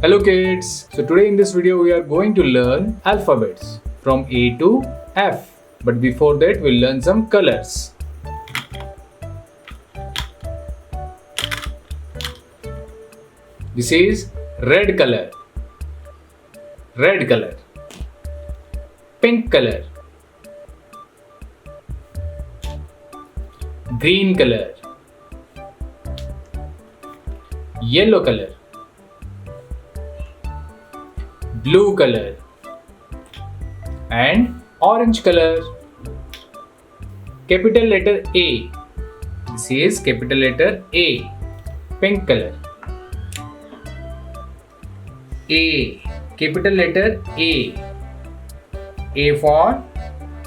Hello kids! So today in this video we are going to learn alphabets from A to F. But before that we'll learn some colors. This is red color, pink color, green color, yellow color, blue color and orange color. Capital letter A. This is capital letter A. Pink color. A. Capital letter A. A for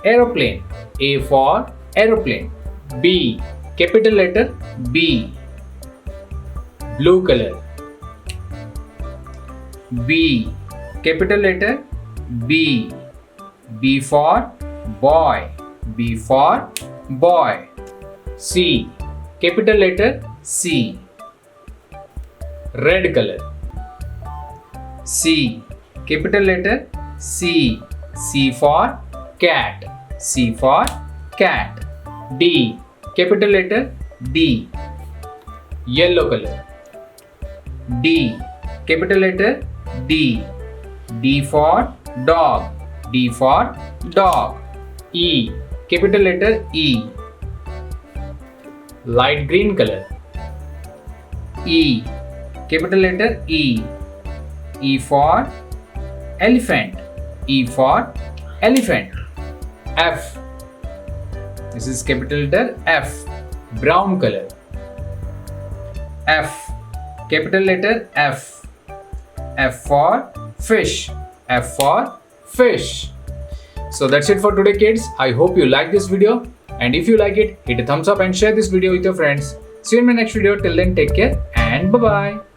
aeroplane. A for aeroplane. B. Capital letter B. Blue color. B. Capital letter B. B for boy. B for boy. C. Capital letter C. Red color. C. Capital letter C. C for cat. C for cat. D. Capital letter D. Yellow color. D. Capital letter D. D for dog. D for dog. E. Capital letter E. Light green color. E. Capital letter E. E for elephant. E for elephant. F. This is capital letter F. Brown color. F. Capital letter F. F for fish. F for fish. So that's it for today kids. I hope you like this video. And if you like it, hit a thumbs up and share this video with your friends. See you in my next video. Till then, take care and bye-bye.